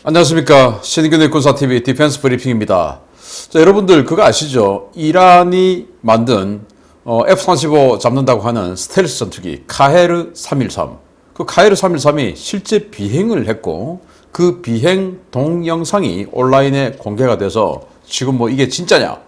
안녕하십니까. 신규 군사TV 디펜스 브리핑입니다. 자, 여러분들 그거 아시죠? 이란이 만든 F-35 잡는다고 하는 스텔스 전투기 카헤르 313. 그 카헤르 313이 실제 비행을 했고 그 비행 동영상이 온라인에 공개가 돼서 지금 뭐 이게 진짜냐?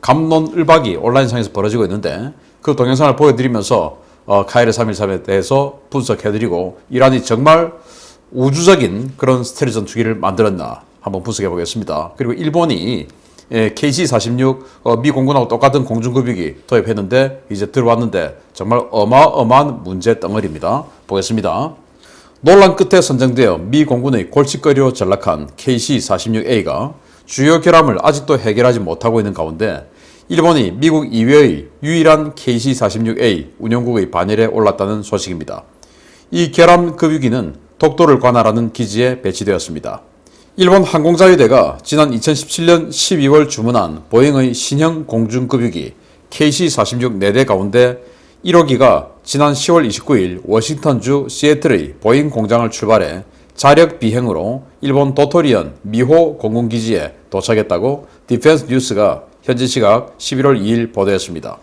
갑론을박이 온라인상에서 벌어지고 있는데 그 동영상을 보여드리면서 카헤르 313에 대해서 분석해드리고 이란이 정말 우주적인 그런 스텔스 전투기를 만들었나 한번 분석해 보겠습니다. 그리고 일본이 KC-46 미 공군하고 똑같은 공중급유기 도입했는데 이제 들어왔는데 정말 어마어마한 문제 덩어리입니다. 보겠습니다. 논란 끝에 선정되어 미 공군의 골칫거리로 전락한 KC-46A가 주요 결함을 아직도 해결하지 못하고 있는 가운데 일본이 미국 이외의 유일한 KC-46A 운용국의 반열에 올랐다는 소식입니다. 이 결함 급유기는 독도를 관할하는 기지에 배치되었습니다. 일본 항공자위대가 지난 2017년 12월 주문한 보잉의 신형 공중급유기 KC-46 4대 가운데 1호기가 지난 10월 29일 워싱턴주 시애틀의 보잉 공장을 출발해 자력 비행으로 일본 도토리현 미호 공군기지에 도착했다고 디펜스 뉴스가 현지 시각 11월 2일 보도했습니다.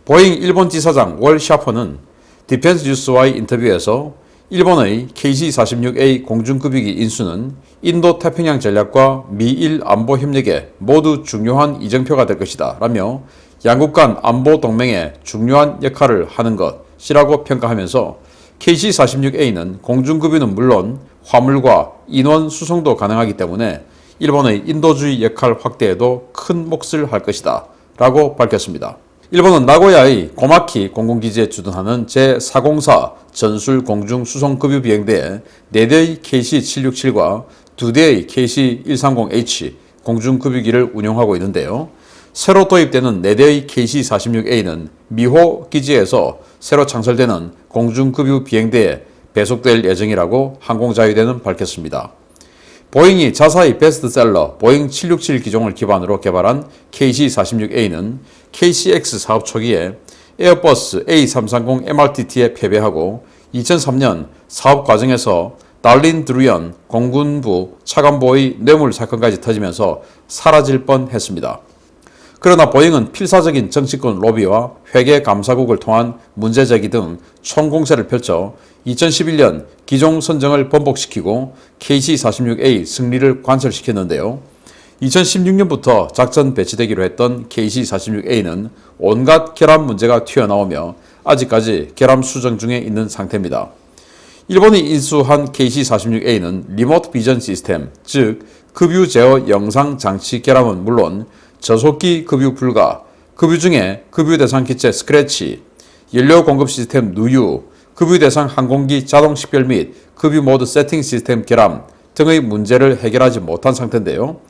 보잉 일본 지사장 월 샤퍼는 디펜스 뉴스와의 인터뷰에서 일본의 KC-46A 공중급유기 인수는 인도태평양 전략과 미일 안보 협력에 모두 중요한 이정표가 될 것이다 라며 양국 간 안보 동맹에 중요한 역할을 하는 것이라고 평가하면서 KC-46A는 공중급유는 물론 화물과 인원 수송도 가능하기 때문에 일본의 인도주의 역할 확대에도 큰 몫을 할 것이다 라고 밝혔습니다. 일본은 나고야의 고마키 공군기지에 주둔하는 제404 전술 공중 수송 급유 비행대에 4대의 KC-767과 2대의 KC-130H 공중 급유기를 운용하고 있는데요. 새로 도입되는 4대의 KC-46A는 미호 기지에서 새로 창설되는 공중 급유 비행대에 배속될 예정이라고 항공자위대는 밝혔습니다. 보잉이 자사의 베스트셀러 보잉 767 기종을 기반으로 개발한 KC-46A는 KCX 사업 초기에 에어버스 A330 MRTT에 패배하고 2003년 사업 과정에서 달린 드루연 공군부 차관보의 뇌물 사건까지 터지면서 사라질 뻔했습니다. 그러나 보잉은 필사적인 정치권 로비와 회계 감사국을 통한 문제제기 등 총공세를 펼쳐 2011년 기종 선정을 번복시키고 KC-46A 승리를 관철시켰는데요. 2016년부터 작전 배치되기로 했던 KC-46A는 온갖 결함 문제가 튀어나오며 아직까지 결함 수정 중에 있는 상태입니다. 일본이 인수한 KC-46A는 리모트 비전 시스템, 즉 급유 제어 영상 장치 결함은 물론 저속기 급유 불가, 급유 중에 급유 대상 기체 스크래치, 연료 공급 시스템 누유, 급유 대상 항공기 자동 식별 및 급유 모드 세팅 시스템 결함 등의 문제를 해결하지 못한 상태인데요.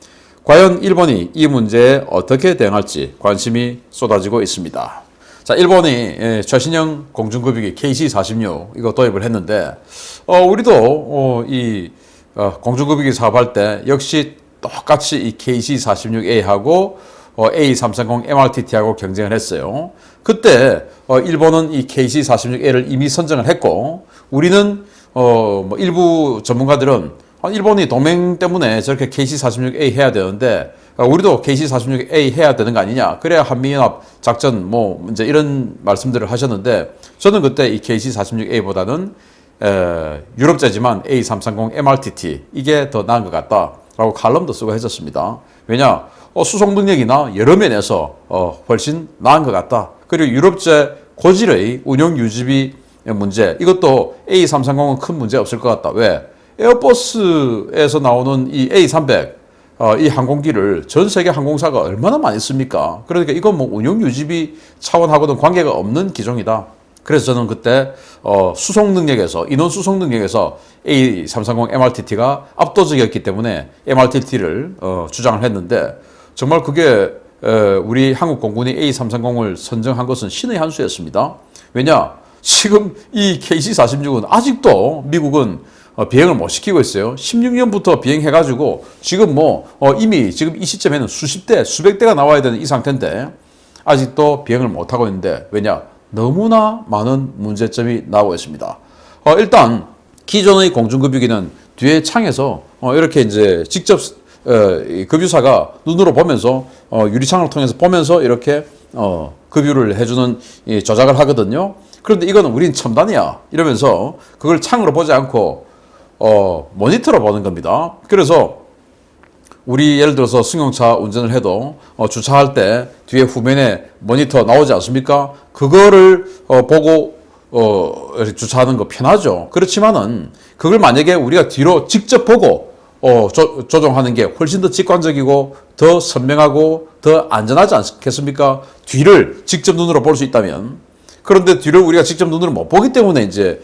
과연 일본이 이 문제에 어떻게 대응할지 관심이 쏟아지고 있습니다. 자, 일본이 최신형 공중급유기 KC-46 이거 도입을 했는데 우리도 이 공중급유기 사업할 때 역시 똑같이 이 KC-46A하고 A330 MRTT하고 경쟁을 했어요. 그때 일본은 이 KC-46A를 이미 선정을 했고 우리는 뭐 일부 전문가들은 일본이 동맹 때문에 저렇게 KC-46A 해야 되는데 우리도 KC-46A 해야 되는 거 아니냐. 그래야 한미연합 작전 뭐 이제 이런 말씀들을 하셨는데 저는 그때 이 KC-46A보다는 유럽제지만 A330 MRTT 이게 더 나은 것 같다라고 칼럼도 쓰고 했었습니다. 왜냐 수송 능력이나 여러 면에서 훨씬 나은 것 같다. 그리고 유럽제 고질의 운용 유지비 문제 이것도 A330은 큰 문제 없을 것 같다. 왜? 에어버스에서 나오는 이 A300 이 항공기를 전 세계 항공사가 얼마나 많이 씁니까? 그러니까 이건 뭐 운용 유지비 차원하고는 관계가 없는 기종이다. 그래서 저는 그때 수송 능력에서 인원 수송 능력에서 A330 MRTT가 압도적이었기 때문에 MRTT를 주장을 했는데 정말 그게 우리 한국 공군이 A330을 선정한 것은 신의 한 수였습니다. 왜냐? 지금 이 KC-46은 아직도 미국은 비행을 못 시키고 있어요. 16년부터 비행해가지고 지금 뭐 이미 지금 이 시점에는 수십 대, 수백 대가 나와야 되는 이 상태인데 아직도 비행을 못 하고 있는데 왜냐? 너무나 많은 문제점이 나오고 있습니다. 일단 기존의 공중급유기는 뒤에 창에서 이렇게 이제 직접 이 급유사가 눈으로 보면서 유리창을 통해서 보면서 이렇게 급유를 해주는 이 조작을 하거든요. 그런데 이거는 우린 첨단이야 이러면서 그걸 창으로 보지 않고 모니터로 보는 겁니다. 그래서 우리 예를 들어서 승용차 운전을 해도 주차할 때 뒤에 후면에 모니터 나오지 않습니까? 그거를 보고 주차하는 거 편하죠. 그렇지만은 그걸 만약에 우리가 뒤로 직접 보고 조종하는 게 훨씬 더 직관적이고 더 선명하고 더 안전하지 않겠습니까? 뒤를 직접 눈으로 볼 수 있다면. 그런데 뒤를 우리가 직접 눈으로 못 보기 때문에 이제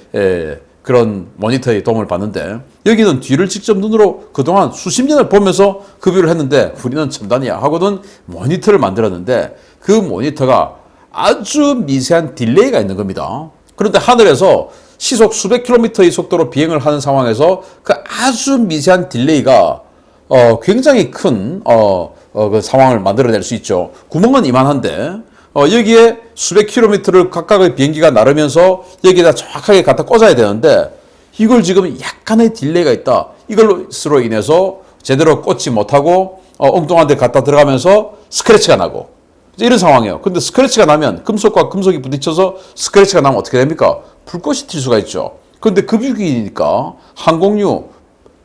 그런 모니터의 도움을 받는데, 여기는 뒤를 직접 눈으로 그동안 수십 년을 보면서 급유를 했는데 우리는 첨단이야 하고는 모니터를 만들었는데 그 모니터가 아주 미세한 딜레이가 있는 겁니다. 그런데 하늘에서 시속 수백 킬로미터의 속도로 비행을 하는 상황에서 그 아주 미세한 딜레이가 굉장히 큰 그 상황을 만들어낼 수 있죠. 구멍은 이만한데 여기에 수백 킬로미터를 각각의 비행기가 나르면서 여기에다 정확하게 갖다 꽂아야 되는데 이걸 지금 약간의 딜레이가 있다. 이걸로 인해서 제대로 꽂지 못하고 엉뚱한 데 갖다 들어가면서 스크래치가 나고 이런 상황이에요. 근데 스크래치가 나면 금속과 금속이 부딪혀서 스크래치가 나면 어떻게 됩니까? 불꽃이 튈 수가 있죠. 근데 급유기니까 항공유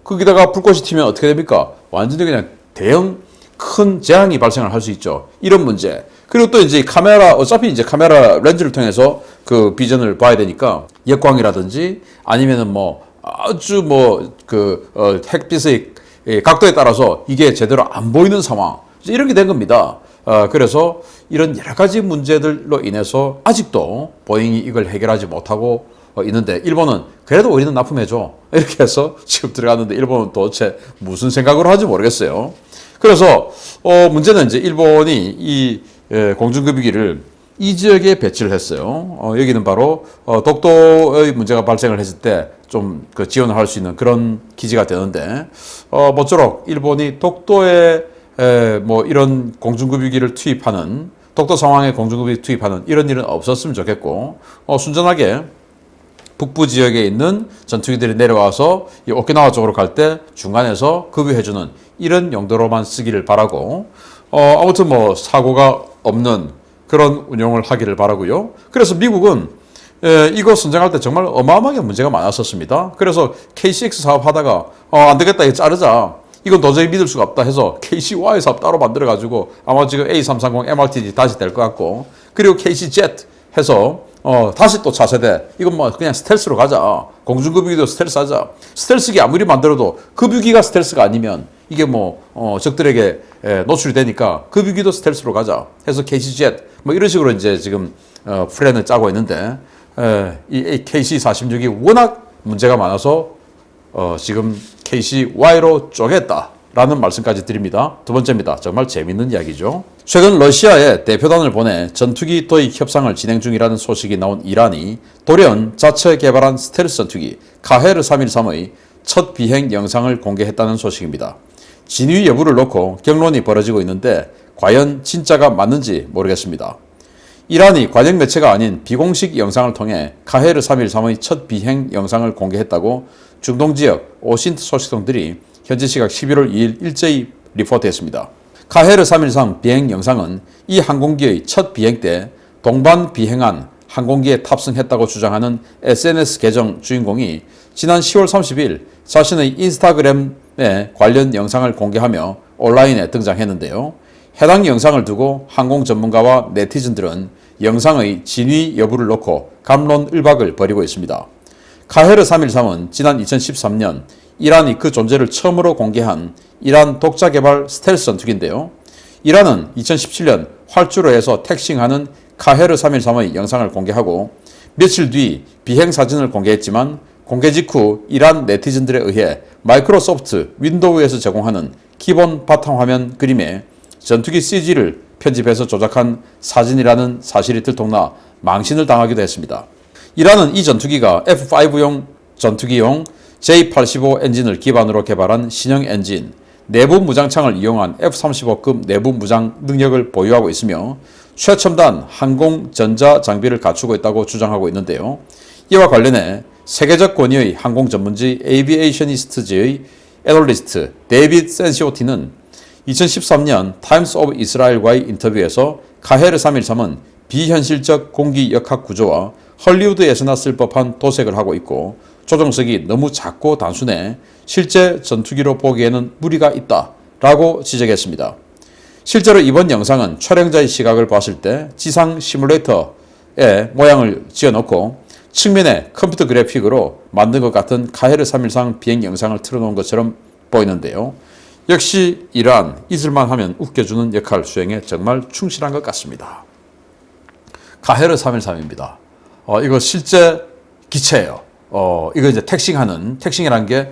거기다가 불꽃이 튀면 어떻게 됩니까? 완전히 그냥 대형 큰 재앙이 발생을 할 수 있죠. 이런 문제. 그리고 또 이제 카메라, 어차피 이제 카메라 렌즈를 통해서 그 비전을 봐야 되니까 역광이라든지 아니면은 뭐 아주 햇빛의 각도에 따라서 이게 제대로 안 보이는 상황. 이렇게 된 겁니다. 그래서 이런 여러 가지 문제들로 인해서 아직도 보잉이 이걸 해결하지 못하고 있는데 일본은 그래도 우리는 납품해줘. 이렇게 해서 지금 들어갔는데 일본은 도대체 무슨 생각으로 하는지 모르겠어요. 그래서 문제는 이제 일본이 이 공중급유기를 이 지역에 배치를 했어요. 여기는 바로 독도의 문제가 발생을 했을 때 좀 그 지원을 할 수 있는 그런 기지가 되는데 모쪼록 일본이 독도에 뭐 이런 공중급유기를 투입하는 독도 상황에 공중급유기 투입하는 이런 일은 없었으면 좋겠고 순전하게 북부 지역에 있는 전투기들이 내려와서 이 오키나와 쪽으로 갈 때 중간에서 급유해주는 이런 용도로만 쓰기를 바라고 아무튼 뭐 사고가 없는 그런 운용을 하기를 바라고요. 그래서 미국은 이거 선정할 때 정말 어마어마하게 문제가 많았었습니다. 그래서 KCX 사업 하다가 안 되겠다 이거 자르자. 이건 도저히 믿을 수가 없다 해서 KCY 사업 따로 만들어가지고 아마 지금 A330 MRTD 다시 될 것 같고, 그리고 KCjet 해서 다시 또 차세대. 이건 뭐 그냥 스텔스로 가자. 공중급유기도 스텔스 하자. 스텔스기 아무리 만들어도 급유기가 스텔스가 아니면 이게 뭐 적들에게 노출이 되니까 급유기도 스텔스로 가자 해서 KCjet 뭐 이런 식으로 이제 지금 플랜을 짜고 있는데 이 KC-46이 워낙 문제가 많아서 지금 KCY로 쪼갰다라는 말씀까지 드립니다. 두 번째입니다. 정말 재밌는 이야기죠. 최근 러시아에 대표단을 보내 전투기 도입 협상을 진행 중이라는 소식이 나온 이란이 돌연 자체 개발한 스텔스 전투기 카헤르 313의 첫 비행 영상을 공개했다는 소식입니다. 진위 여부를 놓고 경론이 벌어지고 있는데 과연 진짜가 맞는지 모르겠습니다. 이란이 관영 매체가 아닌 비공식 영상을 통해 카헤르 313의 첫 비행 영상을 공개했다고 중동 지역 오신트 소식통들이 현지 시각 11월 2일 일제히 리포트했습니다. 카헤르 313 비행 영상은 이 항공기의 첫 비행 때 동반 비행한 항공기에 탑승했다고 주장하는 SNS 계정 주인공이 지난 10월 30일 자신의 인스타그램에 관련 영상을 공개하며 온라인에 등장했는데요. 해당 영상을 두고 항공 전문가와 네티즌들은 영상의 진위 여부를 놓고 갑론을박을 벌이고 있습니다. 카헤르 313은 지난 2013년 이란이 그 존재를 처음으로 공개한 이란 독자 개발 스텔스 전투기인데요. 이란은 2017년 활주로에서 택싱하는 카헤르 313의 영상을 공개하고 며칠 뒤 비행 사진을 공개했지만 공개 직후 이란 네티즌들에 의해 마이크로소프트 윈도우에서 제공하는 기본 바탕화면 그림에 전투기 CG를 편집해서 조작한 사진이라는 사실이 들통나 망신을 당하기도 했습니다. 이란은 이 전투기가 F5용 전투기용 J85 엔진을 기반으로 개발한 신형 엔진, 내부 무장창을 이용한 F-35급 내부 무장 능력을 보유하고 있으며 최첨단 항공 전자 장비를 갖추고 있다고 주장하고 있는데요. 이와 관련해 세계적 권위의 항공 전문지 에이비에이셔니스트즈의 애널리스트 데이빗 센시오티는 2013년 타임스 오브 이스라엘과의 인터뷰에서 카헤르 313은 비현실적 공기 역학 구조와 헐리우드에서나 쓸 법한 도색을 하고 있고 조종석이 너무 작고 단순해 실제 전투기로 보기에는 무리가 있다라고 지적했습니다. 실제로 이번 영상은 촬영자의 시각을 봤을 때 지상 시뮬레이터의 모양을 지어놓고 측면에 컴퓨터 그래픽으로 만든 것 같은 카헤르 313 비행 영상을 틀어놓은 것처럼 보이는데요. 역시 이러한 있을만 하면 웃겨주는 역할 수행에 정말 충실한 것 같습니다. 카헤르 313입니다. 이거 실제 기체예요. 이거 이제 택싱이라는 게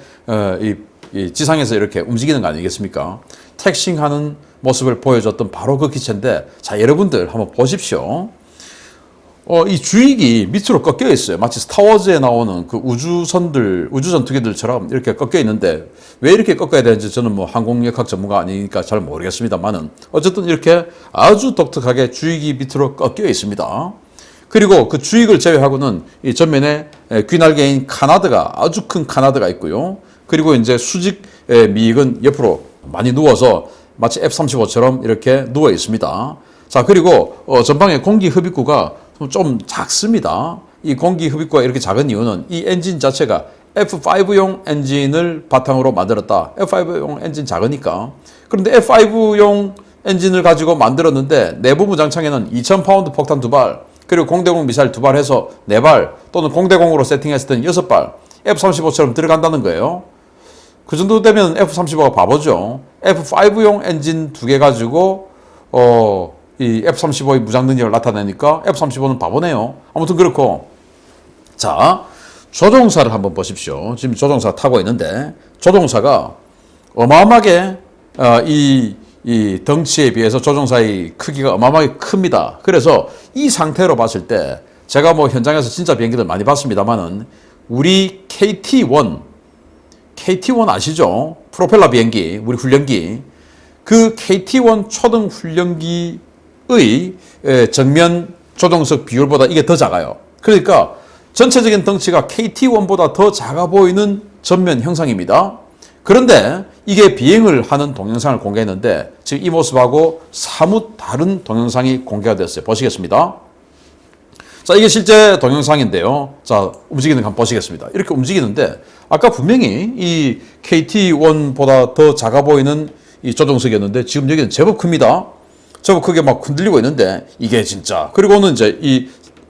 이 지상에서 이렇게 움직이는 거 아니겠습니까? 택싱하는 모습을 보여줬던 바로 그 기체인데, 자, 여러분들 한번 보십시오. 이 주익이 밑으로 꺾여 있어요. 마치 스타워즈에 나오는 그 우주 전투기들처럼 이렇게 꺾여 있는데, 왜 이렇게 꺾어야 되는지 저는 뭐 항공역학 전문가 아니니까 잘 모르겠습니다만은, 어쨌든 이렇게 아주 독특하게 주익이 밑으로 꺾여 있습니다. 그리고 그 주익을 제외하고는 이 전면에 귀날개인 카나드가, 아주 큰 카나드가 있고요. 그리고 이제 수직 미익은 옆으로 많이 누워서 마치 F-35처럼 이렇게 누워 있습니다. 자, 그리고 전방에 공기 흡입구가 좀 작습니다. 이 공기 흡입구가 이렇게 작은 이유는 이 엔진 자체가 F5용 엔진을 바탕으로 만들었다. F5용 엔진 작으니까. 그런데 F5용 엔진을 가지고 만들었는데 내부 무장창에는 2000파운드 폭탄 2발, 그리고 공대공 미사일 2발 해서 4발, 또는 공대공으로 세팅했을 때는 6발, F-35처럼 들어간다는 거예요. 그 정도 되면 F-35가 바보죠. F5용 엔진 2개 가지고 이 F-35의 무장 능력을 나타내니까 F-35는 바보네요. 아무튼 그렇고, 자, 조종사를 한번 보십시오. 지금 조종사 타고 있는데 조종사가 어마어마하게 이 덩치에 비해서 조종사의 크기가 어마어마하게 큽니다. 그래서 이 상태로 봤을 때 제가 뭐 현장에서 진짜 비행기들 많이 봤습니다만은 우리 KT-1 아시죠? 프로펠러 비행기, 우리 훈련기. 그 KT-1 초등 훈련기의 정면 조종석 비율보다 이게 더 작아요. 그러니까 전체적인 덩치가 KT-1보다 더 작아 보이는 전면 형상입니다. 그런데 이게 비행을 하는 동영상을 공개했는데 지금 이 모습하고 사뭇 다른 동영상이 공개가 됐어요. 보시겠습니다. 자, 이게 실제 동영상인데요. 자, 움직이는 거 한번 보시겠습니다. 이렇게 움직이는데 아까 분명히 이 KT-1보다 더 작아 보이는 이 조종석이었는데 지금 여기는 제법 큽니다. 제법 크게 막 흔들리고 있는데 이게 진짜. 그리고는 이제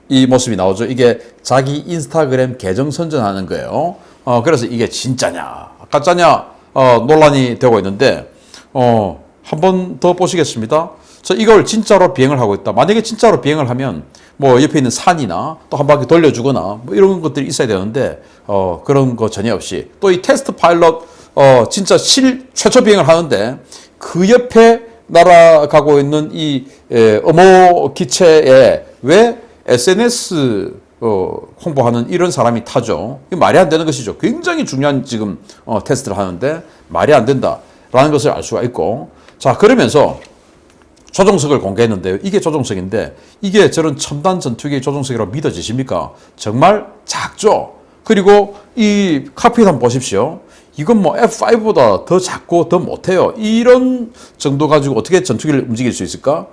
이 모습이 나오죠. 이게 자기 인스타그램 계정 선전하는 거예요. 그래서 이게 진짜냐 가짜냐 논란이 되고 있는데 한 번 더 보시겠습니다. 자, 이걸 진짜로 비행을 하고 있다. 만약에 진짜로 비행을 하면 뭐 옆에 있는 산이나 또 한 바퀴 돌려주거나 뭐 이런 것들이 있어야 되는데 그런 거 전혀 없이, 또 이 테스트 파일럿 진짜 최초 비행을 하는데 그 옆에 날아가고 있는 이 어모 기체에 왜 SNS 홍보하는 이런 사람이 타죠? 이게 말이 안 되는 것이죠. 굉장히 중요한 지금 테스트를 하는데 말이 안 된다라는 것을 알 수가 있고, 자, 그러면서 조종석을 공개했는데요. 이게 조종석인데 이게 저런 첨단 전투기의 조종석이라고 믿어지십니까? 정말 작죠. 그리고 이 칵핏 한번 보십시오. 이건 뭐 F5보다 더 작고 더 못해요. 이런 정도 가지고 어떻게 전투기를 움직일 수 있을까?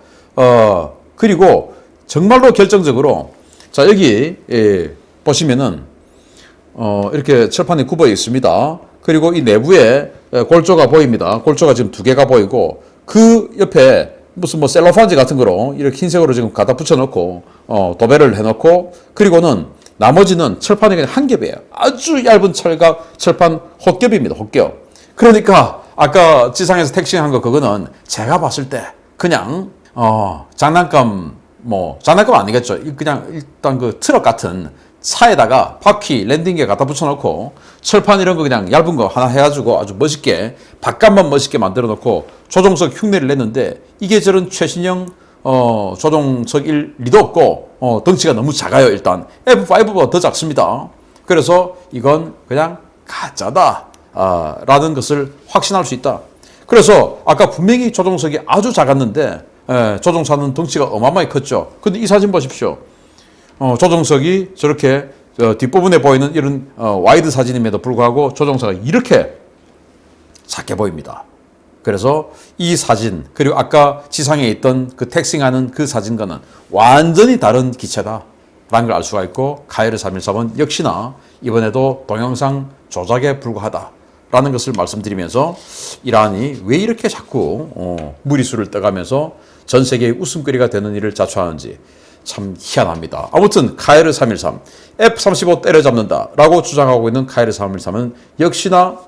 그리고 정말로 결정적으로, 자, 여기 보시면은 이렇게 철판이 굽어 있습니다. 그리고 이 내부에 골조가 보입니다. 골조가 지금 2개가 보이고 그 옆에 무슨 뭐 셀로판지 같은 거로 이렇게 흰색으로 지금 갖다 붙여놓고 도배를 해놓고, 그리고는 나머지는 철판이 그냥 한 겹이에요. 아주 얇은 철판 헛겹입니다. 헛겹. 그러니까 아까 지상에서 택시한 거 그거는 제가 봤을 때 그냥 장난감 아니겠죠. 그냥 일단 그 트럭 같은 차에다가 바퀴 랜딩기에 갖다 붙여놓고 철판 이런 거 그냥 얇은 거 하나 해가지고 아주 멋있게 바깥만 멋있게 만들어 놓고 조종석 흉내를 냈는데, 이게 저런 최신형 조종석일 리도 없고 덩치가 너무 작아요. 일단 F5보다 더 작습니다. 그래서 이건 그냥 가짜다 라는 것을 확신할 수 있다. 그래서 아까 분명히 조종석이 아주 작았는데 조종사는 덩치가 어마어마하게 컸죠. 근데 이 사진 보십시오. 조종석이 저렇게 뒷부분에 보이는 이런 와이드 사진임에도 불구하고 조종사가 이렇게 작게 보입니다. 그래서 이 사진 그리고 아까 지상에 있던 그 택싱하는 그 사진과는 완전히 다른 기체다 라는 걸 알 수가 있고, 카이르 313은 역시나 이번에도 동영상 조작에 불과하다 라는 것을 말씀드리면서 이란이 왜 이렇게 자꾸 무리수를 떠가면서 전 세계의 웃음거리가 되는 일을 자초하는지 참 희한합니다. 아무튼 카이르 313, F-35 때려잡는다 라고 주장하고 있는 카이르 313은 역시나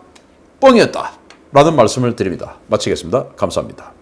뻥이었다 라는 말씀을 드립니다. 마치겠습니다. 감사합니다.